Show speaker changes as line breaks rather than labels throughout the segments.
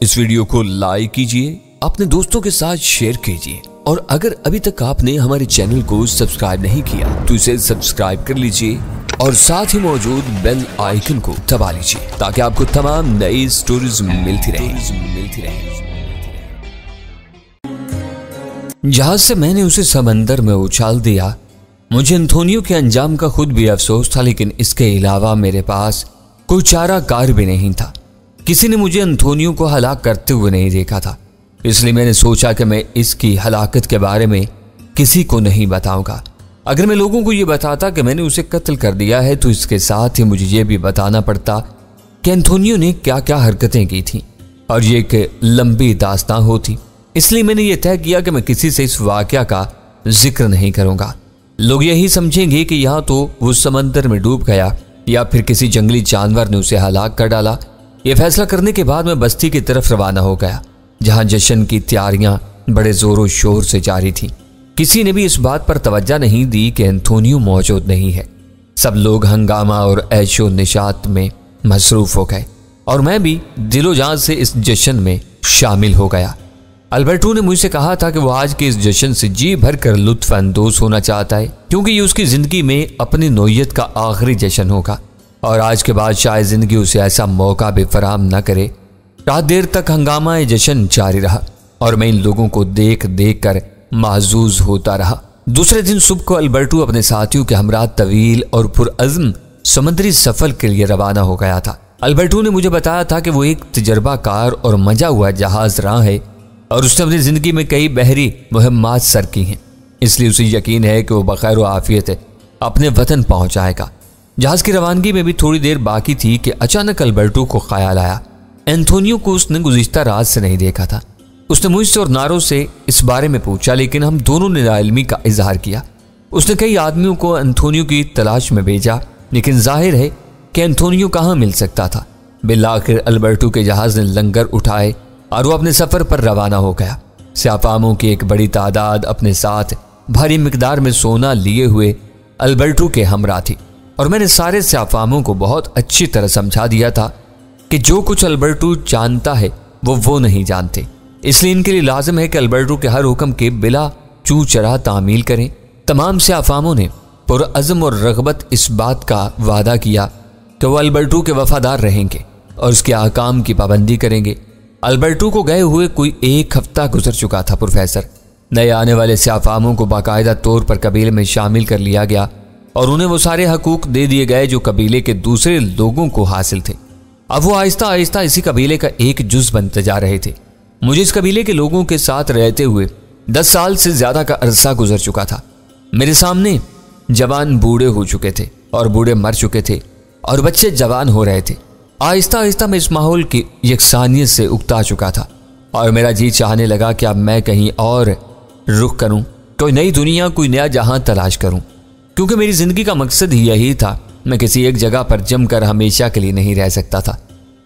इस वीडियो को लाइक कीजिए, अपने दोस्तों के साथ शेयर कीजिए और अगर अभी तक आपने हमारे चैनल को सब्सक्राइब नहीं किया तो इसे सब्सक्राइब कर लीजिए और साथ ही मौजूद बेल आइकन को दबा लीजिए ताकि आपको तमाम नई स्टोरीज मिलती रहे। जहाज से मैंने उसे समंदर में उछाल दिया। मुझे एंथोनियो के अंजाम का खुद भी अफसोस था, लेकिन इसके अलावा मेरे पास कोई चारागार भी नहीं था। किसी ने मुझे एंथोनियो को हलाक करते हुए नहीं देखा था, इसलिए मैंने सोचा कि मैं इसकी हलाकत के बारे में किसी को नहीं बताऊंगा। अगर मैं लोगों को यह बताता कि मैंने उसे कत्ल कर दिया है तो इसके साथ ही मुझे यह भी बताना पड़ता कि एंथोनियो ने क्या क्या हरकतें की थी और ये एक लंबी दास्तां होती। इसलिए मैंने यह तय किया कि मैं किसी से इस वाकया का जिक्र नहीं करूंगा। लोग यही समझेंगे कि यहाँ तो वो समंदर में डूब गया या फिर किसी जंगली जानवर ने उसे हलाक कर डाला। यह फैसला करने के बाद मैं बस्ती की तरफ रवाना हो गया, जहां जश्न की तैयारियां बड़े जोरों शोर से जारी थी। किसी ने भी इस बात पर तवज्जो नहीं दी कि एंथोनियो मौजूद नहीं है। सब लोग हंगामा और ऐशो निशात में मसरूफ हो गए और मैं भी दिलो जान से इस जश्न में शामिल हो गया। अल्बर्टो ने मुझसे कहा था कि वो आज के इस जश्न से जी भर कर लुत्फ अंदोज होना चाहता है, क्योंकि ये उसकी जिंदगी में अपनी नौयत का आखिरी जश्न होगा और आज के बाद शायद जिंदगी उसे ऐसा मौका भी फराहम न करे। रात देर तक हंगामा जश्न जारी रहा और मैं इन लोगों को देख देख कर महजूज होता रहा। दूसरे दिन सुबह को अल्बर्टो अपने साथियों के हमरा तवील और पुरअज़्म समुद्री सफर के लिए रवाना हो गया था। अल्बर्टो ने मुझे बताया था कि वो एक तजर्बाकार और मजा हुआ जहाज राह है और उसने अपनी जिंदगी में कई बहरी मुहिम्मात सर की हैं, इसलिए उसे यकीन है कि वो बखैर व आफियत अपने वतन पहुंच जाएगा। जहाज की रवानगी में भी थोड़ी देर बाकी थी कि अचानक अल्बर्टो को ख्याल आया। एंथोनियो को उसने गुज़िश्ता रात से नहीं देखा था। उसने मुझसे और नारो से इस बारे में पूछा, लेकिन हम दोनों ने नाइल्मी का इजहार किया। उसने कई आदमियों को एंथोनियो की तलाश में भेजा, लेकिन जाहिर है कि एंथोनियो कहाँ मिल सकता था। बिलाखिर अल्बर्टो के जहाज ने लंगर उठाए और वो अपने सफर पर रवाना हो गया। स्याफामों की एक बड़ी तादाद अपने साथ भारी मिकदार में सोना लिए हुए अल्बर्टो के हमरा थी और मैंने सारे स्याफामों को बहुत अच्छी तरह समझा दिया था कि जो कुछ अल्बर्टो जानता है वो नहीं जानते, इसलिए इनके लिए लाजिम है कि अल्बर्टो के हर हुक्म के बिला चू चरा तामील करें। तमाम स्याफामों ने पुरअज़्म और रग़बत इस बात का वादा किया कि वो अल्बर्टो के वफादार रहेंगे और उसके अहकाम की पाबंदी करेंगे। अल्बर्टो को गए हुए कोई एक हफ्ता गुजर चुका था। प्रोफेसर नए आने वाले स्याफामों को बाकायदा तौर पर कबीले में शामिल कर लिया गया और उन्हें वो सारे हकूक दे दिए गए जो कबीले के दूसरे लोगों को हासिल थे। अब वो आहिस्ता आहिस्ता इसी कबीले का एक जुज़ बनते जा रहे थे। मुझे इस कबीले के लोगों के साथ रहते हुए 10 साल से ज्यादा का अरसा गुजर चुका था। मेरे सामने जवान बूढ़े हो चुके थे और बूढ़े मर चुके थे और बच्चे जवान हो रहे थे। आहिस्ता आहिस्ता मैं इस माहौल की यकसानियत से उकता चुका था और मेरा जी चाहने लगा कि अब मैं कहीं और रुख करूं, कोई नई दुनिया, कोई नया जहां तलाश करूं, क्योंकि मेरी जिंदगी का मकसद ही यही था। मैं किसी एक जगह पर जमकर हमेशा के लिए नहीं रह सकता था।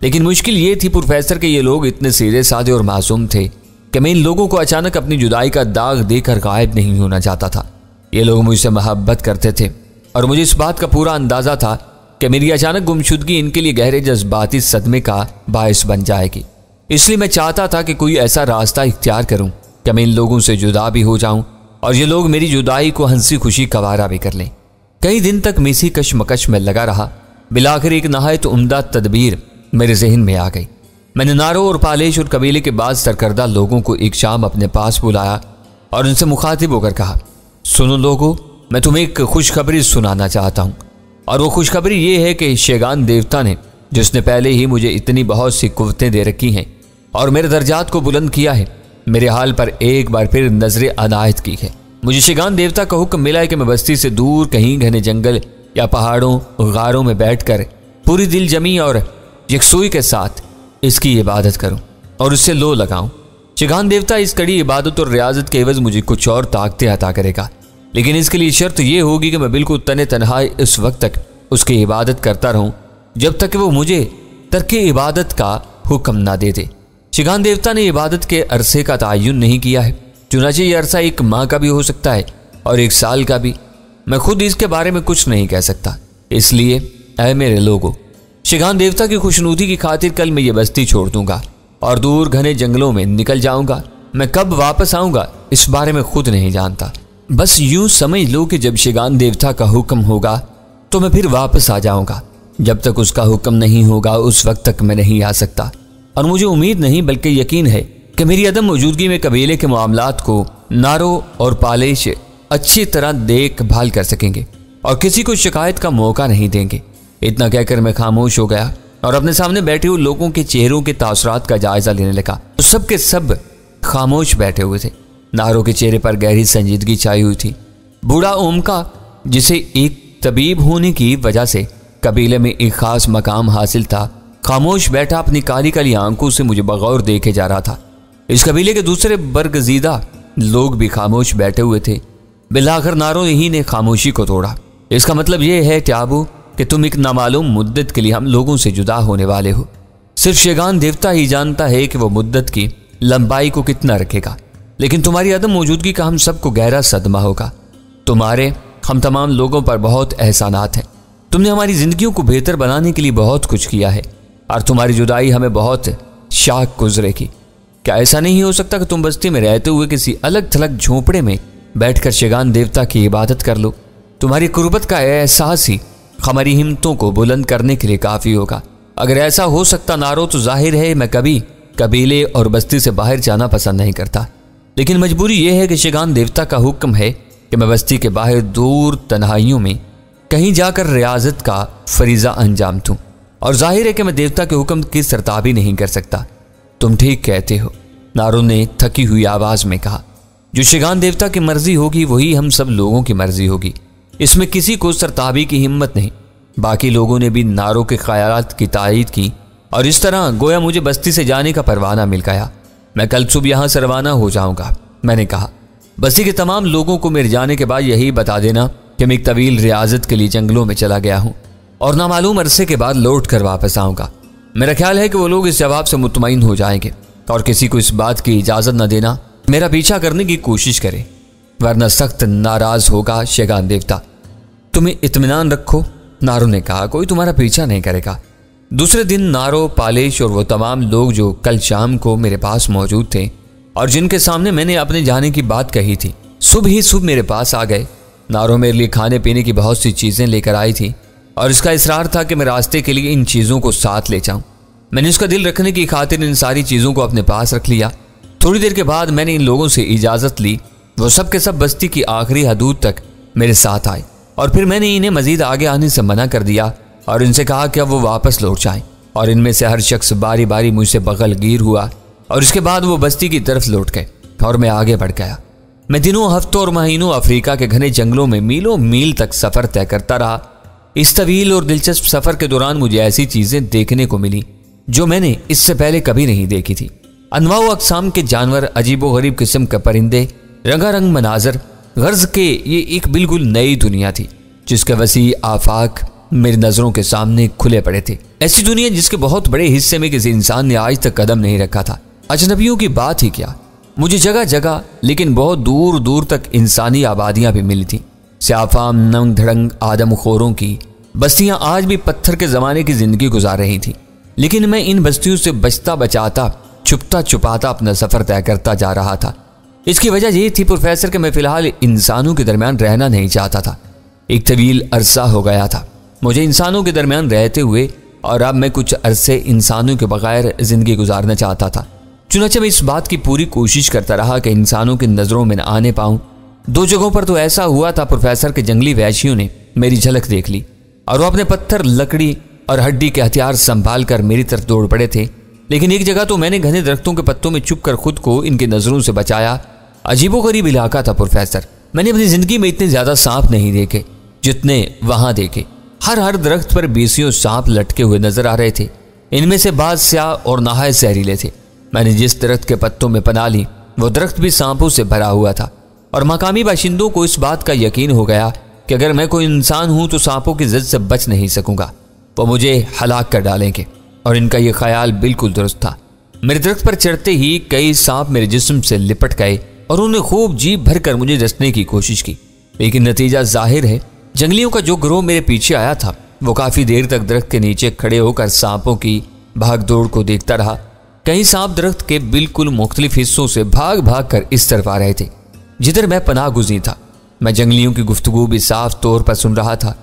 लेकिन मुश्किल ये थी प्रोफेसर के ये लोग इतने सीधे साधे और मासूम थे कि मैं इन लोगों को अचानक अपनी जुदाई का दाग देकर गायब नहीं होना चाहता था। ये लोग मुझसे मोहब्बत करते थे और मुझे इस बात का पूरा अंदाजा था कि मेरी अचानक गुमशुदगी इनके लिए गहरे जज्बाती सदमे का बायस बन जाएगी। इसलिए मैं चाहता था कि कोई ऐसा रास्ता इख्तियार करूं कि मैं इन लोगों से जुदा भी हो जाऊं और ये लोग मेरी जुदाई को हंसी खुशी कवारा भी कर लें। कई दिन तक मैं इसी कशमकश में लगा रहा। बिलाखिर एक नहायत उम्दा तदबीर मेरे जहन में आ गई। मैंने नारो और पालेश और कबीले के बाद सरकर्दा लोगों को एक शाम अपने पास बुलाया और उनसे मुखातिब होकर कहा, सुनो लोगों, मैं तुम्हें एक खुशखबरी सुनाना चाहता हूँ और वो खुशखबरी ये है कि शेगान देवता ने, जिसने पहले ही मुझे इतनी बहुत सी कुव्वतें दे रखी हैं और मेरे दर्जात को बुलंद किया है, मेरे हाल पर एक बार फिर नजर अनायत की है। मुझे शेगान देवता का हुक्म मिला है कि मैं बस्ती से दूर कहीं घने जंगल या पहाड़ों गारों में बैठकर पूरी दिल जमी और यकसुई के साथ इसकी इबादत करूं और उससे लो लगाऊं। शेगान देवता इस कड़ी इबादत और रियाजत के एवज मुझे कुछ और ताकतें अता करेगा, लेकिन इसके लिए शर्त यह होगी कि मैं बिल्कुल तने तनहा इस वक्त तक उसकी इबादत करता रहूं जब तक कि वो मुझे तर्क इबादत का हुक्म ना दे दे। शेगान देवता ने इबादत के अरसे का तयन नहीं किया है, चुनाचे ये अरसा 1 माह का भी हो सकता है और 1 साल का भी। मैं खुद इसके बारे में कुछ नहीं कह सकता। इसलिए ऐ मेरे लोगों, शेगान देवता की खुशनुदी की खातिर कल मैं ये बस्ती छोड़ दूंगा और दूर घने जंगलों में निकल जाऊंगा। मैं कब वापस आऊंगा इस बारे में खुद नहीं जानता। बस यूं समझ लो कि जब शिगान देवता का हुक्म होगा तो मैं फिर वापस आ जाऊंगा। जब तक उसका हुक्म नहीं होगा उस वक्त तक मैं नहीं आ सकता। और मुझे उम्मीद नहीं बल्कि यकीन है कि मेरी अदम मौजूदगी में कबीले के मामलात को नारो और पालेश अच्छी तरह देखभाल कर सकेंगे और किसी को शिकायत का मौका नहीं देंगे। इतना कहकर मैं खामोश हो गया और अपने सामने बैठे हुए लोगों के चेहरों के तासुरात का जायजा लेने लगा। तो सब के सब खामोश बैठे हुए थे। नारो के चेहरे पर गहरी संजीदगी छाई हुई थी। बूढ़ा ओमका, जिसे एक तबीब होने की वजह से कबीले में एक खास मकाम हासिल था, खामोश बैठा अपनी काली काली आंखों से मुझे बगौर देखे जा रहा था। इस कबीले के दूसरे बरगजीदा लोग भी खामोश बैठे हुए थे। बिलाखिर नारो ही ने खामोशी को तोड़ा। इसका मतलब यह है ट्याबू कि तुम एक नामालूम मुद्दत के लिए हम लोगों से जुदा होने वाले हो। सिर्फ शिगान देवता ही जानता है कि वो मुद्दत की लंबाई को कितना रखेगा, लेकिन तुम्हारी अदम मौजूदगी का हम सबको गहरा सदमा होगा। तुम्हारे हम तमाम लोगों पर बहुत एहसानात हैं। तुमने हमारी जिंदगियों को बेहतर बनाने के लिए बहुत कुछ किया है और तुम्हारी जुदाई हमें बहुत शाक गुजरेगी। क्या ऐसा नहीं हो सकता कि तुम बस्ती में रहते हुए किसी अलग थलग झोंपड़े में बैठकर शिगान देवता की इबादत कर लो? तुम्हारी कुर्बत का एहसास ही हमारी हिम्मतों को बुलंद करने के लिए काफ़ी होगा। अगर ऐसा हो सकता नारो तो जाहिर है मैं कभी कबीले और बस्ती से बाहर जाना पसंद नहीं करता। लेकिन मजबूरी यह है कि शिगान देवता का हुक्म है कि मैं बस्ती के बाहर दूर तन्हाइयों में कहीं जाकर रियाजत का फरीज़ा अंजाम दूं, और जाहिर है कि मैं देवता के हुक्म की सरताबी नहीं कर सकता। तुम ठीक कहते हो, नारो ने थकी हुई आवाज़ में कहा। जो शिगान देवता की मर्जी होगी वही हम सब लोगों की मर्जी होगी। इसमें किसी को सरताबी की हिम्मत नहीं। बाकी लोगों ने भी नारो के ख्यालात की तायीद की और इस तरह गोया मुझे बस्ती से जाने का परवाना मिल गया। मैं कल सुबह यहाँ से रवाना हो जाऊंगा। मैंने कहा, बस्ती के तमाम लोगों को मेरे जाने के बाद यही बता देना कि मैं एक तवील रियाजत के लिए जंगलों में चला गया हूँ और नामालूम अरसे के बाद लौट कर वापस आऊँगा। मेरा ख्याल है कि वो लोग इस जवाब से मुतमईन हो जाएंगे और किसी को इस बात की इजाज़त न देना मेरा पीछा करने की कोशिश करे, वरना सख्त नाराज होगा शिगान देवता। तुम्हें इत्मीनान रखो, नारो ने कहा, कोई तुम्हारा पीछा नहीं करेगा। दूसरे दिन नारो, पालेश और वो तमाम लोग जो कल शाम को मेरे पास मौजूद थे और जिनके सामने मैंने अपने जाने की बात कही थी, सुबह ही सुबह मेरे पास आ गए। नारो मेरे लिए खाने पीने की बहुत सी चीज़ें लेकर आई थी और इसका इसरार था कि मैं रास्ते के लिए इन चीज़ों को साथ ले जाऊं। मैंने उसका दिल रखने की खातिर इन सारी चीज़ों को अपने पास रख लिया। थोड़ी देर के बाद मैंने इन लोगों से इजाज़त ली। वो सब के सब बस्ती की आखिरी हदूद तक मेरे साथ आए और फिर मैंने इन्हें मजीद आगे आने से मना कर दिया और इनसे कहा कि अब वो वापस लौट जाएं। और इनमें से हर शख्स बारी बारी मुझसे बगलगीर हुआ और इसके बाद वो बस्ती की तरफ लौट गए और मैं आगे बढ़ गया। मैं दिनों, हफ्तों और महीनों अफ्रीका के घने जंगलों में मीलों मील तक सफ़र तय करता रहा। इस तवील और दिलचस्प सफ़र के दौरान मुझे ऐसी चीज़ें देखने को मिली जो मैंने इससे पहले कभी नहीं देखी थी। अनवाउ अक़साम के जानवर, अजीबो गरीब किस्म के परिंदे, रंगारंग मनाजर, गर्ज के ये एक बिल्कुल नई दुनिया थी जिसके वसी आफाक मेरी नज़रों के सामने खुले पड़े थे। ऐसी दुनिया जिसके बहुत बड़े हिस्से में किसी इंसान ने आज तक कदम नहीं रखा था। अजनबियों की बात ही क्या, मुझे जगह जगह लेकिन बहुत दूर दूर तक इंसानी आबादियां भी मिली थी। स्याफाम, नंग धड़ंग आदमखोरों की बस्तियां आज भी पत्थर के ज़माने की ज़िंदगी गुजार रही थी। लेकिन मैं इन बस्तियों से बचता बचाता, छुपता छुपाता अपना सफ़र तय करता जा रहा था। इसकी वजह यह थी प्रोफेसर कि मैं फ़िलहाल इंसानों के दरमियान रहना नहीं चाहता था। एक तवील अरसा हो गया था मुझे इंसानों के दरमियान रहते हुए और अब मैं कुछ अरसे इंसानों के बगैर ज़िंदगी गुजारना चाहता था। चुनांचे मैं इस बात की पूरी कोशिश करता रहा कि इंसानों की नज़रों में न आने पाऊँ। 2 जगहों पर तो ऐसा हुआ था प्रोफेसर के जंगली वैशियों ने मेरी झलक देख ली और वो अपने पत्थर, लकड़ी और हड्डी के हथियार संभाल कर मेरी तरफ दौड़ पड़े थे। लेकिन एक जगह तो मैंने घने दरख्तों के पत्तों में छुप कर खुद को इनकी नज़रों से बचाया। अजीबोगरीब इलाका था प्रोफेसर। मैंने अपनी ज़िंदगी में इतने ज़्यादा सांप नहीं देखे जितने वहाँ देखे। हर दरख्त पर 20 सांप लटके हुए नजर आ रहे थे। इनमें से बाज़ स्याह और नहायत जहरीले थे। मैंने जिस दरख्त के पत्तों में पनाह ली वो दरख्त भी सांपों से भरा हुआ था और मकामी बाशिंदों को इस बात का यकीन हो गया कि अगर मैं कोई इंसान हूं तो सांपों की जिद से बच नहीं सकूंगा, वो मुझे हलाक कर डालेंगे। और इनका यह ख्याल बिल्कुल दुरुस्त था। मेरे दरख्त पर चढ़ते ही कई सांप मेरे जिस्म से लिपट गए और उन्होंने खूब जी भर कर मुझे रचने की कोशिश की। लेकिन नतीजा जाहिर है, जंगलियों का जो गिरोह मेरे पीछे आया था वो काफ़ी देर तक दरख्त के नीचे खड़े होकर सांपों की भाग दौड़ को देखता रहा। कई सांप दरख्त के बिल्कुल मुख्तलिफ हिस्सों से भाग भाग कर इस तरफ आ रहे थे जिधर मैं पनाह गुज़री था। मैं जंगलियों की गुफ्तगू भी साफ तौर पर सुन रहा था।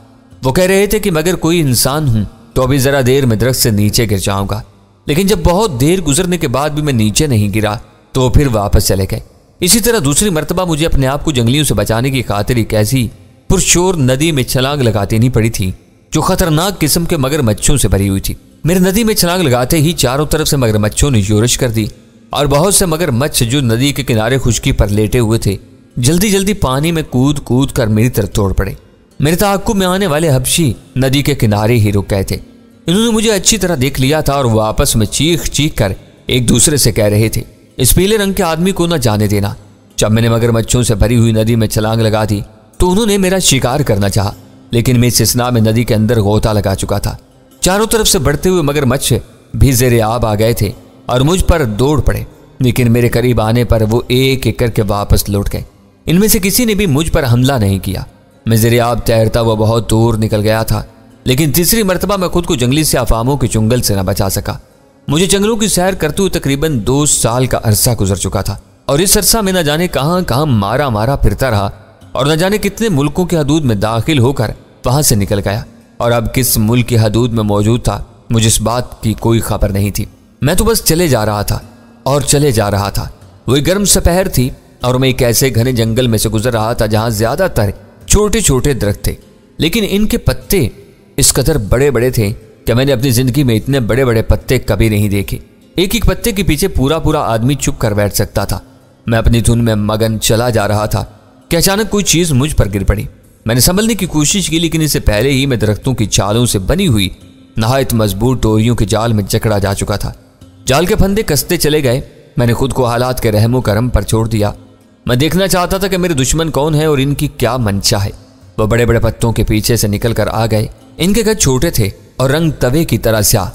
वो कह रहे थे कि मगर कोई इंसान हूं तो अभी जरा देर में दरख्त से नीचे गिर जाऊंगा, लेकिन जब बहुत देर गुजरने के बाद भी मैं नीचे नहीं गिरा तो फिर वापस चले गए। इसी तरह दूसरी मर्तबा मुझे अपने आप को जंगलियों से बचाने की खातिर एक ऐसी पुरशोर नदी में छलांग लगाती नहीं पड़ी थी जो खतरनाक किस्म के मगरमच्छों से भरी हुई थी। मेरे नदी में छलांग लगाते ही चारों तरफ से मगरमच्छों ने योरश कर दी और बहुत से मगरमच्छ जो नदी के किनारे खुश्की पर लेटे हुए थे जल्दी जल्दी पानी में कूद कूद कर मेरी तरफ तोड़ पड़े। मेरे ताक़ुब में आने वाले हबशी नदी के किनारे ही रुक गए थे। इन्होंने मुझे अच्छी तरह देख लिया था और वो आपस में चीख चीख कर एक दूसरे से कह रहे थे, इस पीले रंग के आदमी को न जाने देना। जब मैंने मगरमच्छों से भरी हुई नदी में छलांग लगा दी तो उन्होंने मेरा शिकार करना चाहा, लेकिन मैं इस स्ना में नदी के अंदर गोता लगा चुका था। चारों तरफ से बढ़ते हुए मगरमच्छ भी ज़ेरे आब आ गए थे और मुझ पर दौड़ पड़े, लेकिन मेरे करीब आने पर वो एक एक करके वापस लौट गए। इनमें से किसी ने भी मुझ पर हमला नहीं किया। मैं ज़ेरे आब तैरता हुआ बहुत दूर निकल गया था, लेकिन तीसरी मरतबा मैं खुद को जंगली से अफवाहों के चुंगल से न बचा सका। मुझे जंगलों की सैर करते हुए तकरीबन 2 साल का अरसा गुजर चुका था और इस अरसा में न जाने कहां कहां मारा मारा फिरता रहा और न जाने कितने मुल्कों की हदूद में दाखिल होकर वहां से निकल गया और अब किस मुल्क की हदूद में मौजूद था मुझे इस बात की कोई खबर नहीं थी। मैं तो बस चले जा रहा था और चले जा रहा था। वही गर्म सपहर थी और मैं एक ऐसे घने जंगल में से गुजर रहा था जहां ज्यादातर छोटे छोटे दरख्त थे, लेकिन इनके पत्ते इस कदर बड़े बड़े थे कि मैंने अपनी जिंदगी में इतने बड़े बड़े पत्ते कभी नहीं देखे। एक एक पत्ते के पीछे पूरा पूरा आदमी चुप कर बैठ सकता था। मैं अपनी धुन में मगन चला जा रहा था कि अचानक कोई चीज मुझ पर गिर पड़ी। मैंने संभलने की कोशिश की, लेकिन इससे पहले ही मैं दरख्तों की छालों से बनी हुई नहायत मजबूत टोरियों के जाल में जकड़ा जा चुका था। जाल के फंदे कसते चले गए। मैंने खुद को हालात के रहमो करम पर छोड़ दिया। मैं देखना चाहता था कि मेरे दुश्मन कौन है और इनकी क्या मंशा है। वह बड़े बड़े पत्तों के पीछे से निकल कर आ गए। इनके कद छोटे थे और रंग तवे की तरह स्याह,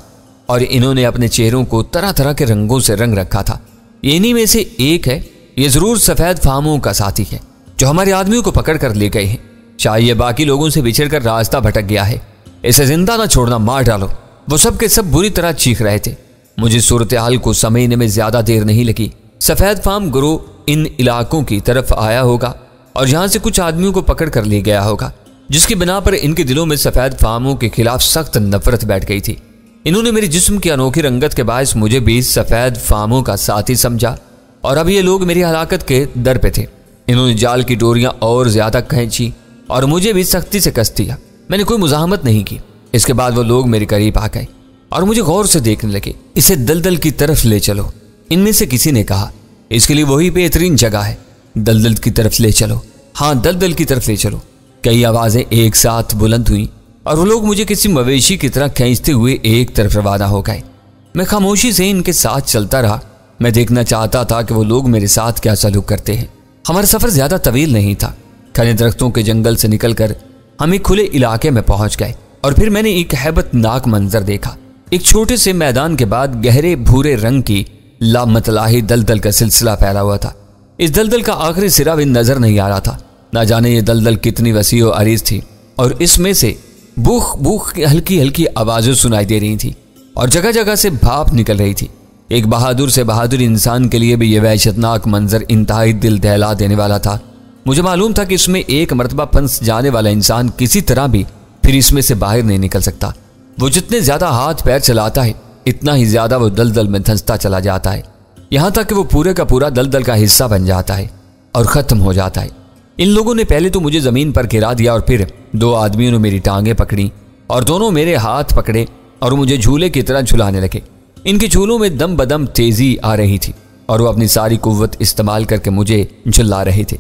और इन्होंने अपने चेहरों को तरह तरह के रंगों से रंग रखा था। इन्हीं में से एक है, ये जरूर सफेद फामों का साथी है जो हमारे आदमियों को पकड़ कर ले गए हैं। शायद ये बाकी लोगों से बिछड़ कर रास्ता भटक गया है। इसे जिंदा ना छोड़ना, मार डालो। वो सब के सब बुरी तरह चीख रहे थे। मुझे सूरत हाल को समझने में ज्यादा देर नहीं लगी। सफेद फाम गिरोह इन इलाकों की तरफ आया होगा और यहां से कुछ आदमियों को पकड़ कर ले गया होगा, जिसकी बिना पर इनके दिलों में सफेद फामों के खिलाफ सख्त नफरत बैठ गई थी। इन्होंने मेरे जिस्म की अनोखी रंगत के बायस मुझे भी सफेद फामों का साथी समझा और अब ये लोग मेरी हलाकत के दर पे थे। इन्होंने जाल की डोरियां और ज्यादा खींची और मुझे भी सख्ती से कस दिया। मैंने कोई मुजाहमत नहीं की। इसके बाद वो लोग मेरे करीब आ गए और मुझे गौर से देखने लगे। इसे दलदल की तरफ ले चलो, इनमें से किसी ने कहा। इसके लिए वही बेहतरीन जगह है। दलदल की तरफ ले चलो, हाँ दलदल की तरफ ले चलो। कई आवाजें एक साथ बुलंद हुई और वो लोग मुझे किसी मवेशी की तरह खींचते हुए एक तरफ रवाना हो गए। मैं खामोशी से इनके साथ चलता रहा। मैं देखना चाहता था कि वो लोग मेरे साथ क्या सलूक करते हैं। हमारा सफर ज्यादा तवील नहीं था। घने दरख्तों के जंगल से निकलकर हम एक खुले इलाके में पहुंच गए और फिर मैंने एक हैबतनाक मंजर देखा। एक छोटे से मैदान के बाद गहरे भूरे रंग की लामतलाही दलदल का सिलसिला फैला हुआ था। इस दलदल का आखिरी सिरा भी नजर नहीं आ रहा था। ना जाने ये दलदल कितनी वसी और अरीज थी, और इसमें से बूख बूख की हल्की हल्की आवाजें सुनाई दे रही थी और जगह जगह से भाप निकल रही थी। एक बहादुर से बहादुर इंसान के लिए भी यह वहशतनाक मंजर इंतहाई दिल दहला देने वाला था। मुझे मालूम था कि इसमें एक मरतबा फंस जाने वाला इंसान किसी तरह भी फिर इसमें से बाहर नहीं निकल सकता। वो जितने ज्यादा हाथ पैर चलाता है इतना ही ज्यादा वो दलदल में धंसता चला जाता है, यहां तक कि वो पूरे का पूरा दलदल का हिस्सा बन जाता है और खत्म हो जाता है। इन लोगों ने पहले तो मुझे जमीन पर गिरा दिया और फिर 2 आदमियों ने मेरी टांगें पकड़ी और दोनों मेरे हाथ पकड़े और मुझे झूले की तरह झुलाने लगे। इनके झूलों में दम बदम तेजी आ रही थी और वो अपनी सारी कुव्वत इस्तेमाल करके मुझे झुला रहे थे।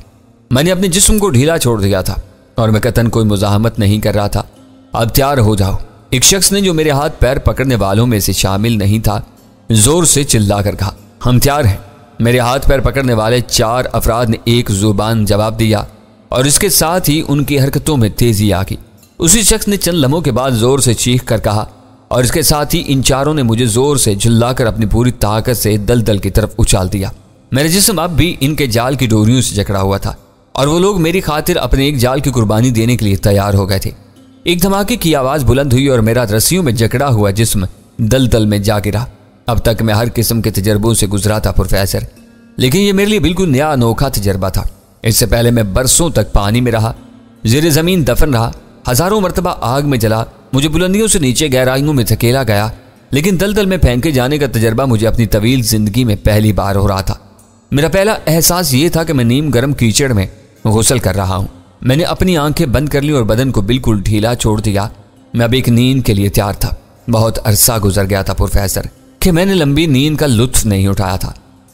मैंने अपने जिस्म को ढीला छोड़ दिया था और मैं कतन कोई मुजाहमत नहीं कर रहा था। अब तैयार हो जाओ, एक शख्स ने जो मेरे हाथ पैर पकड़ने वालों में से शामिल नहीं था जोर से चिल्ला कर कहा, हम तैयार हैं। मेरे हाथ पैर पकड़ने वाले 4 अफराद ने एक जुबान जवाब दिया और इसके साथ ही उनकी हरकतों में तेजी आ गई। उसी शख्स ने चंद लम्हों के बाद जोर से चीख कर कहा और इसके साथ ही इन चारों ने मुझे जोर से झुल्लाकर अपनी पूरी ताकत से दलदल की तरफ उछाल दिया। मेरा जिस्म अब भी इनके जाल की डोरियों से जकड़ा हुआ था और वो लोग मेरी खातिर अपने एक जाल की कुर्बानी देने के लिए तैयार हो गए थे। एक धमाके की आवाज बुलंद हुई और मेरा रस्सियों में जकड़ा हुआ जिस्म दलदल में जा गिरा। अब तक मैं हर किस्म के तजर्बों से गुजरा था प्रोफेसर, लेकिन ये मेरे लिए बिल्कुल नया अनोखा तजर्बा था। इससे पहले मैं बरसों तक पानी में रहा, ज़ेरे ज़मीन दफन रहा, हज़ारों मरतबा आग में जला, मुझे बुलंदियों से नीचे गहराइयों में धकेला गया, लेकिन दलदल में फेंके जाने का तजर्बा मुझे अपनी तवील ज़िंदगी में पहली बार हो रहा था। मेरा पहला एहसास ये था कि मैं नीम गर्म कीचड़ में गुसल कर रहा हूँ। मैंने अपनी आंखें बंद कर ली और बदन को बिल्कुल ढीला छोड़ दिया। मैं अब एक नींद के लिए तैयार था। बहुत अरसा गुजर गया था प्रोफेसर कि मैंने लंबी नींद का लुत्फ नहीं उठाया था।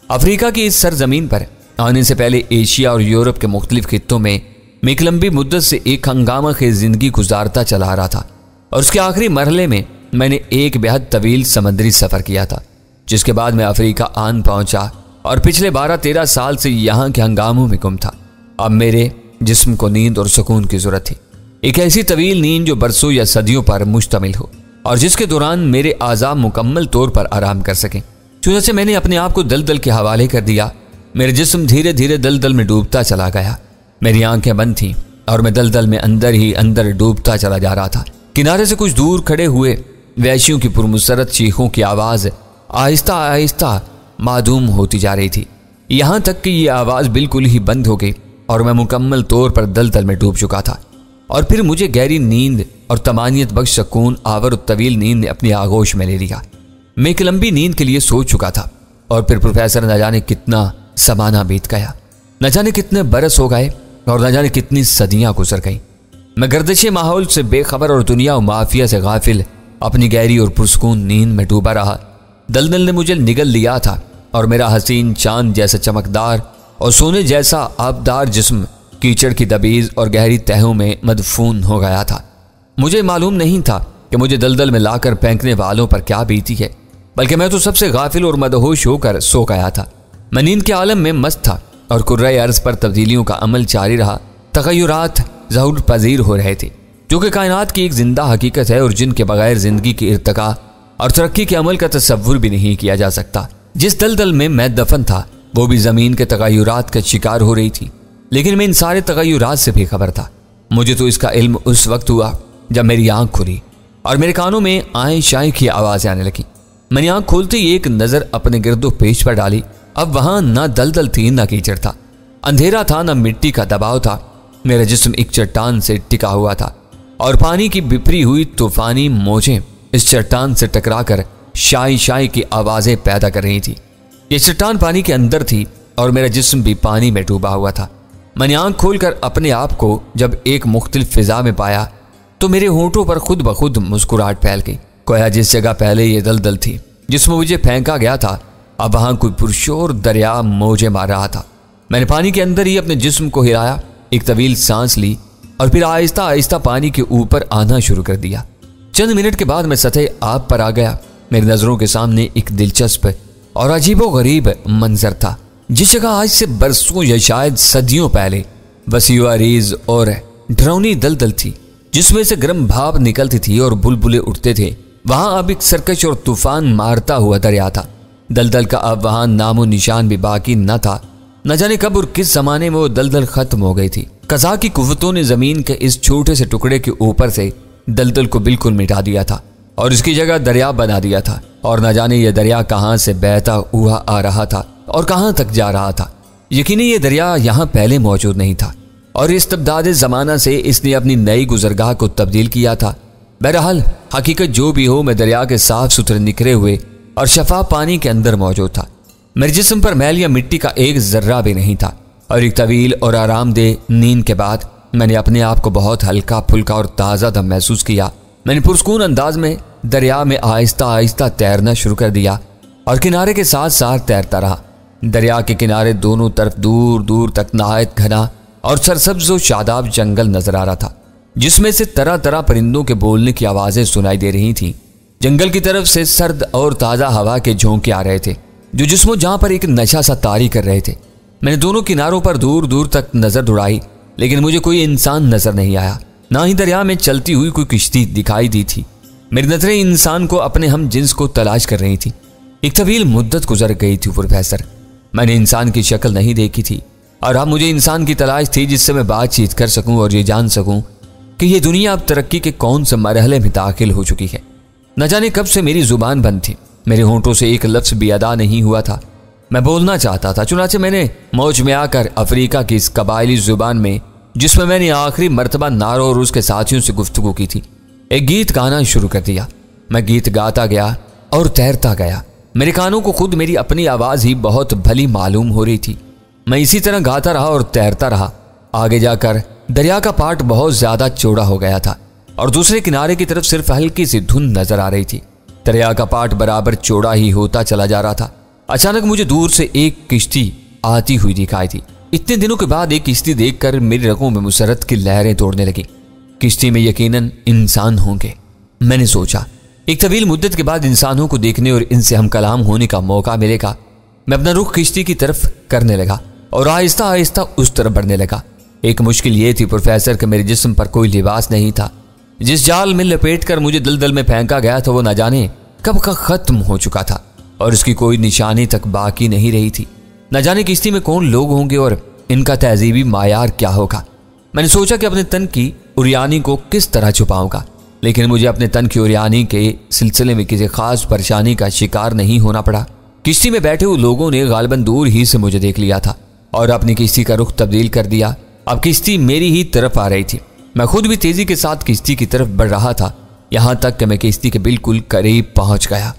अफ्रीका की इस सरजमीन पर आने से पहले एशिया और यूरोप के मुख्तलिफ खित्तों में मैं एक लंबी मुद्दत से एक हंगामा खेज जिंदगी गुजारता चला आ रहा था, और उसके आखिरी मरहले में मैंने एक बेहद तवील समंदरी सफ़र किया था, जिसके बाद मैं अफ्रीका आन पहुंचा और पिछले 12-13 साल से यहाँ के हंगामों में गुम था। अब मेरे जिस्म को नींद और सुकून की ज़रूरत थी, एक ऐसी तवील नींद जो बरसों या सदियों पर मुश्तमिल हो और जिसके दौरान मेरे आज़ाब मुकम्मल तौर पर आराम कर सकें। चुनांचे मैंने अपने आप को दलदल के हवाले कर दिया। मेरे जिस्म धीरे धीरे दलदल में डूबता चला गया। मेरी आंखें बंद थीं और मैं दलदल में अंदर ही अंदर डूबता चला जा रहा था। किनारे से कुछ दूर खड़े हुए वैश्यों की पुरमुसरत चीखों की आवाज़ आहिस्ता आहिस्ता मादूम होती जा रही थी, यहाँ तक कि ये आवाज़ बिल्कुल ही बंद हो गई और मैं मुकम्मल तौर पर दलदल में डूब चुका था। और फिर मुझे गहरी नींद और तमानियत बख्श सुकून आवर तवील नींद ने अपनी आगोश में ले लिया। मैं एक लंबी नींद के लिए सोच चुका था। और फिर प्रोफेसर न जाने कितना ज़माना बीत गया, न जाने कितने बरस हो गए और न जाने कितनी सदियां गुजर गईं। मैं गर्दिश माहौल से बेखबर और दुनिया और माफिया से गाफिल अपनी गहरी और पुरसकून नींद में डूबा रहा। दलदल ने मुझे निगल लिया था और मेरा हसीन चांद जैसा चमकदार और सोने जैसा आबदार जिस्म कीचड़ की दबीज और गहरी तहों में मदफून हो गया था। मुझे मालूम नहीं था कि मुझे दलदल में लाकर फेंकने वालों पर क्या बीती है, बल्कि मैं तो सबसे गाफिल और मदहोश होकर सो गया था। मैं नींद के आलम में मस्त था और कुर्रे अर्ज पर तब्दीलियों का अमल जारी रहा। तगय्युरात ज़हूर पजीर हो रहे थे, जो कि कायनात की एक जिंदा हकीकत है और जिनके बगैर जिंदगी की इर्तका और तरक्की के अमल का तसव्वुर भी नहीं किया जा सकता। जिस दलदल में मैं दफन था वो भी ज़मीन के तगय्युरात का शिकार हो रही थी, लेकिन मैं इन सारे तगय्युरात से बेखबर था। मुझे तो इसका इल्म उस वक्त हुआ जब मेरी आंख खुली और मेरे कानों में आए शाएं की आवाज़ें आने लगी। मैंने आंख खोलते ही एक नज़र अपने गिरदो पेश पर डाली। अब वहाँ ना दलदल थी ना कीचड़ था, अंधेरा था ना मिट्टी का दबाव था। मेरा जिस्म एक चट्टान से टिका हुआ था और पानी की बिफरी हुई तूफानी मौजें इस चट्टान से टकराकर शाई शाई की आवाज़ें पैदा कर रही थी। ये चट्टान पानी के अंदर थी और मेरा जिस्म भी पानी में डूबा हुआ था। मैंने आंख खोलकर अपने आप को जब एक मुख्तलिफ फिजा में पाया तो मेरे होंठों पर खुद ब खुद मुस्कुराहट फैल गई। गोया जिस जगह पहले ये दलदल थी जिसमें मुझे फेंका गया था, अब वहां कोई पुरशोर दरिया मौजे मार रहा था। मैंने पानी के अंदर ही अपने जिस्म को हिलाया, एक तवील सांस ली और फिर आहिस्ता आहिस्ता पानी के ऊपर आना शुरू कर दिया। चंद मिनट के बाद मैं सतह आब पर आ गया। मेरी नजरों के सामने एक दिलचस्प और अजीबो गरीब मंजर था। जिस जगह आज से बरसों या शायद सदियों पहले वसीउ अरीज और डरावनी दलदल थी जिसमें से गर्म भाप निकलती थी और बुलबुले उठते थे, वहां अब एक सरकश और तूफान मारता हुआ दरिया था। दलदल का अब वहां नामो निशान भी बाकी न था। न जाने कब और किस जमाने में वो दलदल खत्म हो गई थी। कज़ा की कुव्वतों ने जमीन के इस छोटे से टुकड़े के ऊपर से दलदल को बिल्कुल मिटा दिया था और इसकी जगह दरिया बना दिया था। और न जाने यह दरिया कहाँ से बहता हुआ आ रहा था और कहाँ तक जा रहा था। यकीनी ये दरिया यहाँ पहले मौजूद नहीं था और इस्तबदाद ज़माना से इसने अपनी नई गुजरगाह को तब्दील किया था। बहरहाल हकीकत जो भी हो, मैं दरिया के साफ सुथरे निकरे हुए और शफाफ पानी के अंदर मौजूद था। मेरे जिस्म पर मैल या मिट्टी का एक जर्रा भी नहीं था और एक तवील और आरामदेह नींद के बाद मैंने अपने आप को बहुत हल्का फुल्का और ताज़ा दम महसूस किया। मैंने पुरस्कून अंदाज में दरिया में आहिस्ता आहिस्ता तैरना शुरू कर दिया और किनारे के साथ साथ तैरता रहा। दरिया के किनारे दोनों तरफ दूर दूर तक नहायत घना और सरसब्ज व शादाब जंगल नजर आ रहा था, जिसमें से तरह तरह परिंदों के बोलने की आवाज़ें सुनाई दे रही थीं। जंगल की तरफ से सर्द और ताज़ा हवा के झोंके आ रहे थे जो जिस्मों जहाँ पर एक नशा सा तारी कर रहे थे। मैंने दोनों किनारों पर दूर दूर तक नज़र दौड़ाई, लेकिन मुझे कोई इंसान नजर नहीं आया, ना ही दरिया में चलती हुई कोई किश्ती दिखाई दी थी। मेरी नजरें इंसान को अपने हम जिन्स को तलाश कर रही थी। एक तवील मुद्दत गुजर गई थी प्रोफेसर, मैंने इंसान की शक्ल नहीं देखी थी और अब मुझे इंसान की तलाश थी जिससे मैं बातचीत कर सकूं और ये जान सकूं कि ये दुनिया अब तरक्की के कौन से मरहले में दाखिल हो चुकी है। न जाने कब से मेरी जुबान बंद थी मेरे होंठों से एक लफ्ज भी अदा नहीं हुआ था। मैं बोलना चाहता था, चुनाचे मैंने मौज में आकर अफ्रीका की इस कबायली जुबान में, जिसमें मैंने आखिरी मर्तबा नारो और उसके साथियों से गुफ्तगू की थी, एक गीत गाना शुरू कर दिया। मैं गीत गाता गया और तैरता गया। मेरे कानों को खुद मेरी अपनी आवाज़ ही बहुत भली मालूम हो रही थी। मैं इसी तरह गाता रहा और तैरता रहा। आगे जाकर दरिया का पाट बहुत ज़्यादा चौड़ा हो गया था और दूसरे किनारे की तरफ सिर्फ हल्की सी धुंध नजर आ रही थी। दरिया का पाट बराबर चौड़ा ही होता चला जा रहा था। अचानक मुझे दूर से एक किश्ती आती हुई दिखाई दी। इतने दिनों के बाद एक किश्ती देखकर मेरी रगों में मुसरत की लहरें दौड़ने लगी। किश्ती में यकीनन इंसान होंगे, मैंने सोचा। एक तवील मुद्दत के बाद इंसानों को देखने और इनसे हम कलाम होने का मौका मिलेगा। मैं अपना रुख किश्ती की तरफ करने लगा और आहिस्ता आहिस्ता उस तरफ बढ़ने लगा। एक मुश्किल ये थी प्रोफेसर कि मेरे जिस्म पर कोई लिबास नहीं था। जिस जाल में लपेट कर मुझे दलदल में फेंका गया था वो न जाने कब का खत्म हो चुका था और इसकी कोई निशानी तक बाकी नहीं रही थी। न जाने किश्ती में कौन लोग होंगे और इनका तहजीबी मायार क्या होगा। मैंने सोचा कि अपने तन की उरियानी को किस तरह छुपाऊंगा, लेकिन मुझे अपने तन की उरियानी के सिलसिले में किसी खास परेशानी का शिकार नहीं होना पड़ा। किश्ती में बैठे हुए लोगों ने गालिबन दूर ही से मुझे देख लिया था और अपनी किश्ती का रुख तब्दील कर दिया। अब किश्ती मेरी ही तरफ आ रही थी। मैं खुद भी तेजी के साथ किश्ती की तरफ बढ़ रहा था, यहां तक कि मैं किश्ती के बिल्कुल करीब पहुंच गया।